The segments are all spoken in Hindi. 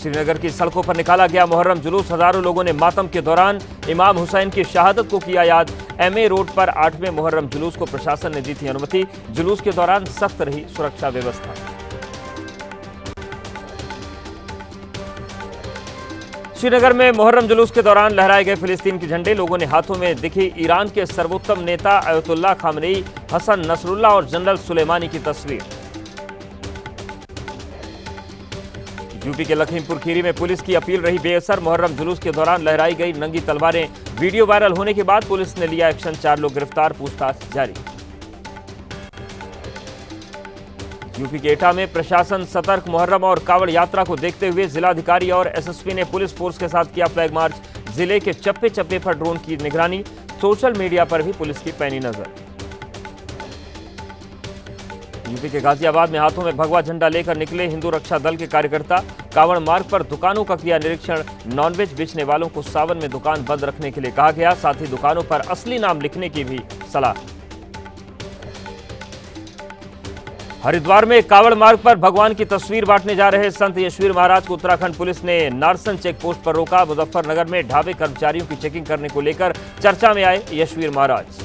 श्रीनगर की सड़कों पर निकाला गया मुहर्रम जुलूस। हजारों लोगों ने मातम के दौरान इमाम हुसैन की शहादत को किया याद। एमए रोड पर 8वें मुहर्रम जुलूस को प्रशासन ने दी थी अनुमति। जुलूस के दौरान सख्त रही सुरक्षा व्यवस्था। श्रीनगर में मुहर्रम जुलूस के दौरान लहराए गए फिलिस्तीन के झंडे। लोगों ने हाथों में दिखी ईरान के सर्वोत्तम नेता अयतुल्लाह खामनेई, हसन नसरुल्लाह और जनरल सुलेमानी की तस्वीर। यूपी के लखीमपुर खीरी में पुलिस की अपील रही बेअसर। मुहर्रम जुलूस के दौरान लहराई गई नंगी तलवारें। वीडियो वायरल होने के बाद पुलिस ने लिया एक्शन। 4 लोग गिरफ्तार, पूछताछ जारी। यूपी के एटा में प्रशासन सतर्क। मुहर्रम और कावड़ यात्रा को देखते हुए जिलाधिकारी और एसएसपी ने पुलिस फोर्स के साथ किया फ्लैग मार्च। जिले के चप्पे चप्पे पर ड्रोन की निगरानी। सोशल मीडिया पर भी पुलिस की पैनी नजर। यूपी के गाजियाबाद में हाथों में भगवा झंडा लेकर निकले हिंदू रक्षा दल के कार्यकर्ता। कांवड़ मार्ग पर दुकानों का किया निरीक्षण। नॉनवेज बेचने वालों को सावन में दुकान बंद रखने के लिए कहा गया। साथ ही दुकानों पर असली नाम लिखने की भी सलाह। हरिद्वार में कांवड़ मार्ग पर भगवान की तस्वीर बांटने जा रहे संत यशवीर महाराज को उत्तराखंड पुलिस ने नारसन चेक पोस्ट पर रोका। मुजफ्फरनगर में ढाबे कर्मचारियों की चेकिंग करने को लेकर चर्चा में आए यशवीर महाराज।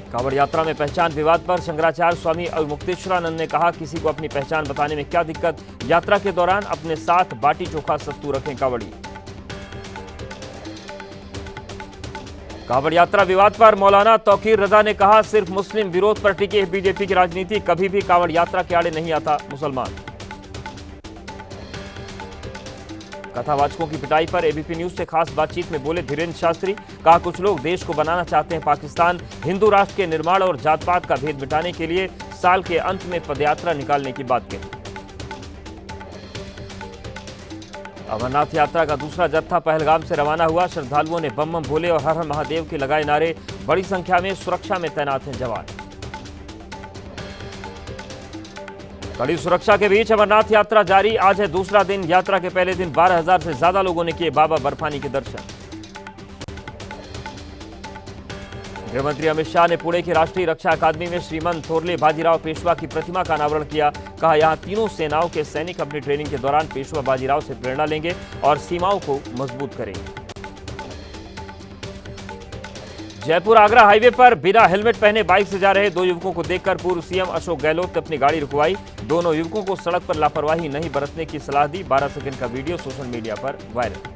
कांवड़ यात्रा में पहचान विवाद पर शंकराचार्य स्वामी अवमुक्तेश्वरानंद ने कहा, किसी को अपनी पहचान बताने में क्या दिक्कत। यात्रा के दौरान अपने साथ बाटी चोखा सत्तू रखें कांवड़ी। कांवड़ यात्रा विवाद पर मौलाना तौकीर रजा ने कहा, सिर्फ मुस्लिम विरोध पर टिकी है बीजेपी की राजनीति। कभी भी कांवड़ यात्रा के आड़े नहीं आता मुसलमान। कथावाचकों की पिटाई पर एबीपी न्यूज से खास बातचीत में बोले धीरेन्द्र शास्त्री। कहा, कुछ लोग देश को बनाना चाहते हैं पाकिस्तान। हिंदू राष्ट्र के निर्माण और जात पात का भेद मिटाने के लिए साल के अंत में पदयात्रा निकालने की बात कही। अमरनाथ यात्रा का दूसरा जत्था पहलगाम से रवाना हुआ। श्रद्धालुओं ने बम बम भोले और हर हर महादेव के लगाए नारे। बड़ी संख्या में सुरक्षा में तैनात हैं जवान। कड़ी सुरक्षा के बीच अमरनाथ यात्रा जारी। आज है दूसरा दिन। यात्रा के पहले दिन 12,000 से ज्यादा लोगों ने किए बाबा बर्फानी के दर्शन। गृहमंत्री अमित शाह ने पुणे की राष्ट्रीय रक्षा अकादमी में श्रीमंत थोरले बाजीराव पेशवा की प्रतिमा का अनावरण किया। कहा, यहां तीनों सेनाओं के सैनिक अपनी ट्रेनिंग के दौरान पेशवा बाजीराव से प्रेरणा लेंगे और सीमाओं को मजबूत करेंगे। जयपुर आगरा हाईवे पर बिना हेलमेट पहने बाइक से जा रहे 2 युवकों को देखकर पूर्व सीएम अशोक गहलोत ने अपनी गाड़ी रुकवाई। दोनों युवकों को सड़क पर लापरवाही नहीं बरतने की सलाह दी। 12 सेकंड का वीडियो सोशल मीडिया पर वायरल।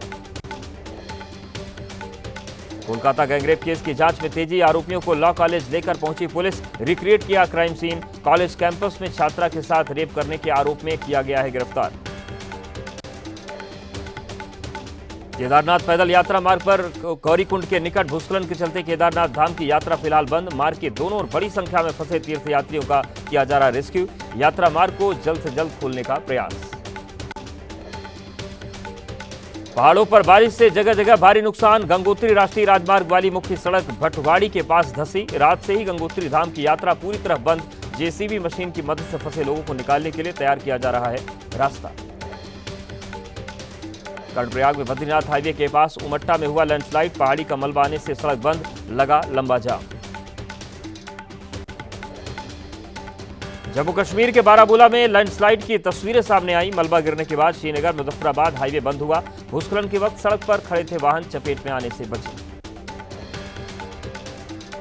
कोलकाता गैंगरेप केस की जांच में तेजी। आरोपियों को लॉ कॉलेज लेकर पहुंची पुलिस। रिक्रिएट किया क्राइम सीन। कॉलेज कैंपस में छात्रा के साथ रेप करने के आरोप में किया गया है गिरफ्तार। केदारनाथ पैदल यात्रा मार्ग पर गौरीकुंड के निकट भूस्खलन के चलते केदारनाथ धाम की यात्रा फिलहाल बंद। मार्ग के दोनों ओर बड़ी संख्या में फंसे तीर्थयात्रियों का किया जा रहा रेस्क्यू। यात्रा मार्ग को जल्द से जल्द खोलने का प्रयास। पहाड़ों पर बारिश से जगह जगह भारी नुकसान। गंगोत्री राष्ट्रीय राजमार्ग वाली मुख्य सड़क भटवाड़ी के पास धंसी। रात से ही गंगोत्री धाम की यात्रा पूरी तरह बंद। जेसीबी मशीन की मदद से फंसे लोगों को निकालने के लिए तैयार किया जा रहा है रास्ता। कर्णप्रयाग में बद्रीनाथ हाईवे के पास उमट्टा में हुआ लैंडस्लाइड। पहाड़ी का मलबा आने से सड़क बंद, लगा लंबा जाम। जम्मू कश्मीर के बारामूला में लैंडस्लाइड की तस्वीरें सामने आई। मलबा गिरने के बाद श्रीनगर मुजफ्फराबाद हाईवे बंद हुआ। भूस्खलन के वक्त सड़क पर खड़े थे वाहन चपेट में आने से बचे।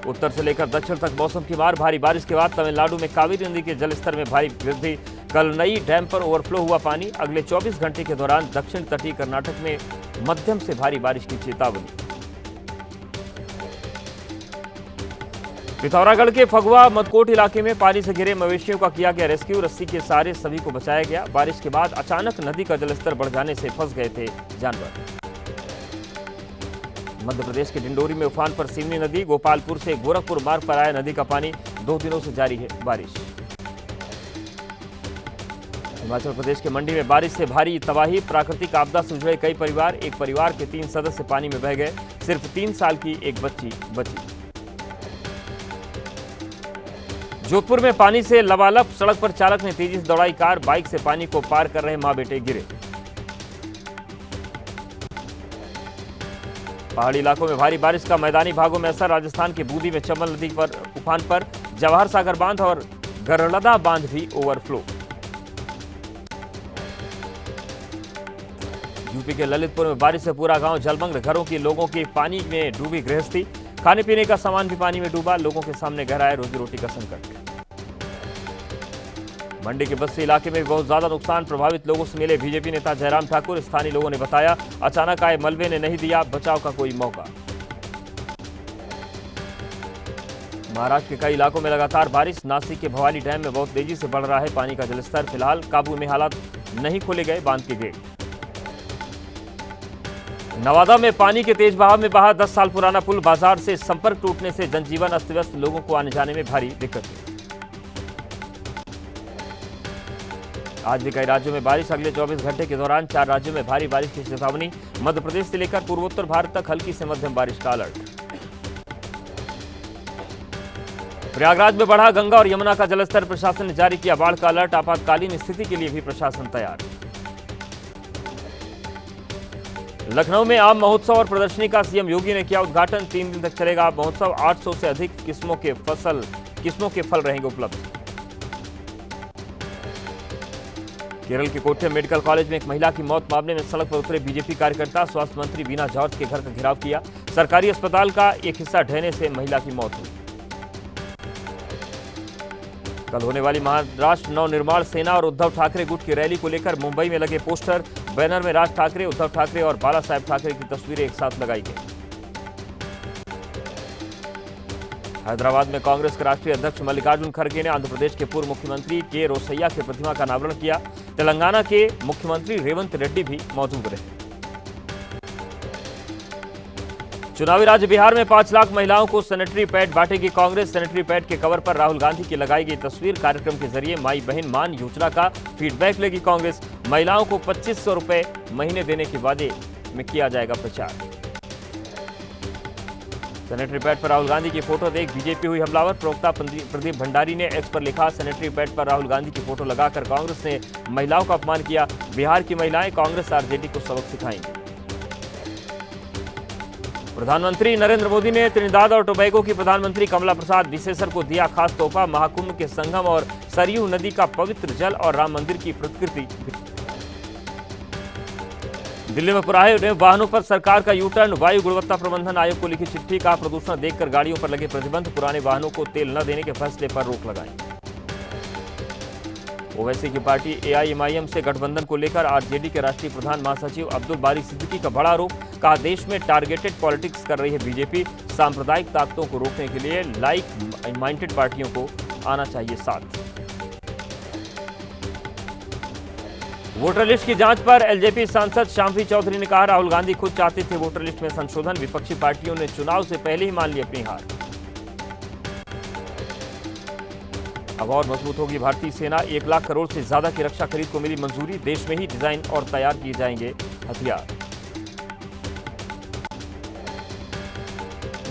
उत्तर से लेकर दक्षिण तक मौसम की मार। भारी बारिश के बाद तमिलनाडु में कावेरी नदी के जलस्तर में भारी वृद्धि। कलनई डैम पर ओवरफ्लो हुआ पानी। अगले 24 घंटे के दौरान दक्षिण तटीय कर्नाटक में मध्यम से भारी बारिश की चेतावनी। पिथौरागढ़ के फगुआ मदकोट इलाके में पानी से घिरे मवेशियों का किया गया रेस्क्यू। रस्सी के सहारे सभी को बचाया गया। बारिश के बाद अचानक नदी का जलस्तर बढ़ जाने से फंस गए थे जानवर। मध्य प्रदेश के डिंडोरी में उफान पर सिवनी नदी। गोपालपुर से गोरखपुर मार्ग पर आया नदी का पानी। 2 दिनों से जारी है बारिश। हिमाचल प्रदेश के मंडी में बारिश से भारी तबाही। प्राकृतिक आपदा से जुड़े कई परिवार। एक परिवार के 3 सदस्य पानी में बह गए। सिर्फ 3 साल की एक बच्ची बची। जोधपुर में पानी से लबालब। सड़क पर चालक ने तेजी से दौड़ाई कार। बाइक से पानी को पार कर रहे मां बेटे गिरे। पहाड़ी इलाकों में भारी बारिश का मैदानी भागों में असर। राजस्थान के बूंदी में चंबल नदी पर उफान पर। जवाहर सागर बांध और गरलदा बांध भी ओवरफ्लो। यूपी के ललितपुर में बारिश से पूरा गांव जलमग्न, घरों के लोगों की पानी में डूबी गृहस्थी, खाने पीने का सामान भी पानी में डूबा, लोगों के सामने गहराया रोजी रोटी का संकट। मंडी के बस्ती इलाके में बहुत ज्यादा नुकसान, प्रभावित लोगों से मिले बीजेपी नेता जयराम ठाकुर। स्थानीय लोगों ने बताया, अचानक आए मलबे ने नहीं दिया बचाव का कोई मौका। महाराष्ट्र के कई इलाकों में लगातार बारिश, नासिक के भवाली डैम में बहुत तेजी से बढ़ रहा है पानी का जलस्तर, फिलहाल काबू में, हालात नहीं खोले गए बांध के गेट। नवादा में पानी के तेज बहाव में बहा 10 साल पुराना पुल, बाजार से संपर्क टूटने से जनजीवन अस्त व्यस्त, लोगों को आने जाने में भारी दिक्कत हुई। आज भी कई राज्यों में बारिश, अगले 24 घंटे के दौरान 4 राज्यों में भारी बारिश की चेतावनी, मध्य प्रदेश से लेकर पूर्वोत्तर भारत तक हल्की से मध्यम बारिश का अलर्ट। प्रयागराज में बढ़ा गंगा और यमुना का जलस्तर, प्रशासन ने जारी किया बाढ़ का अलर्ट, आपातकालीन स्थिति के लिए भी प्रशासन तैयार। लखनऊ में आम महोत्सव और प्रदर्शनी का सीएम योगी ने किया उद्घाटन, 3 दिन तक चलेगा आम महोत्सव, 800 से अधिक किस्मों के फल रहेंगे उपलब्ध। केरल के कोट्टयम मेडिकल कॉलेज में एक महिला की मौत मामले में सड़क पर उतरे बीजेपी कार्यकर्ता, स्वास्थ्य मंत्री वीना जॉर्ज के घर का घेराव किया, सरकारी अस्पताल का एक हिस्सा ढहने से महिला की मौत हुई। कल होने वाली महाराष्ट्र नवनिर्माण सेना और उद्धव ठाकरे गुट की रैली को लेकर मुंबई में लगे पोस्टर, बैनर में राज ठाकरे, उद्धव ठाकरे और बाला साहेब ठाकरे की तस्वीरें एक साथ लगाई गई। हैदराबाद में कांग्रेस के राष्ट्रीय अध्यक्ष मल्लिकार्जुन खड़गे ने आंध्र प्रदेश के पूर्व मुख्यमंत्री के रोसैया की प्रतिमा का अनावरण किया, तेलंगाना के मुख्यमंत्री रेवंत रेड्डी भी मौजूद रहे। चुनावी राज्य बिहार में 5 लाख महिलाओं को सैनिटरी पैड बांटेगी कांग्रेस, सैनिटरी पैड के कवर पर राहुल गांधी की लगाई गई तस्वीर, कार्यक्रम के जरिए माई बहन मान योजना का फीडबैक लेगी कांग्रेस, महिलाओं को 2500 रुपए महीने देने के वादे में किया जाएगा प्रचार। सैनिटरी पैड पर राहुल गांधी की फोटो देख बीजेपी हुई हमलावर, प्रवक्ता प्रदीप भंडारी ने एक्स पर लिखा, सैनिटरी पैड पर राहुल गांधी की फोटो लगाकर कांग्रेस ने महिलाओं का अपमान किया, बिहार की महिलाएं कांग्रेस आरजेडी को सबक सिखाएंगी। प्रधानमंत्री नरेंद्र मोदी ने त्रिनिदाद और टोबैगो की प्रधानमंत्री कमला प्रसाद बिसेसर को दिया खास तोहफा, महाकुंभ के संगम और सरयू नदी का पवित्र जल और राम मंदिर की प्रतिकृति। दिल्ली में पुराने वाहनों पर सरकार का यू टर्न, वायु गुणवत्ता प्रबंधन आयोग को लिखी चिट्ठी, का प्रदूषण देखकर गाड़ियों पर लगे प्रतिबंध, पुराने वाहनों को तेल न देने के फैसले पर रोक लगाई। ओवैसी की पार्टी एआईएमआईएम से गठबंधन को लेकर आरजेडी के राष्ट्रीय प्रधान महासचिव अब्दुल बारी सिद्दीकी का बड़ा आरोप, कहा देश में टारगेटेड पॉलिटिक्स कर रही है बीजेपी, सांप्रदायिक ताकतों को रोकने के लिए लाइक माइंडेड पार्टियों को आना चाहिए साथ। वोटर लिस्ट की जांच पर एलजेपी सांसद शाम्वी चौधरी ने कहा, राहुल गांधी खुद चाहते थे वोटर लिस्ट में संशोधन, विपक्षी पार्टियों ने चुनाव से पहले ही मान ली अपनी हार। अब और मजबूत होगी भारतीय सेना, 1 लाख करोड़ से ज्यादा की रक्षा खरीद को मिली मंजूरी, देश में ही डिजाइन और तैयार किए जाएंगे हथियार।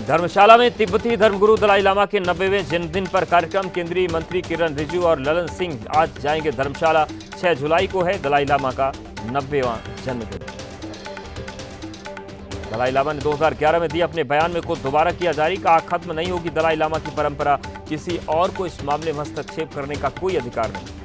धर्मशाला में तिब्बती धर्मगुरु दलाई लामा के 90वें जन्मदिन पर कार्यक्रम, केंद्रीय मंत्री किरण रिजिजू और ललन सिंह आज जाएंगे धर्मशाला, 6 जुलाई को है दलाई लामा का 90वां जन्मदिन। दलाई लामा ने 2011 में दिए अपने बयान में को दोबारा किया जारी, कहा खत्म नहीं होगी दलाई लामा की परंपरा, किसी और को इस मामले में हस्तक्षेप करने का कोई अधिकार नहीं।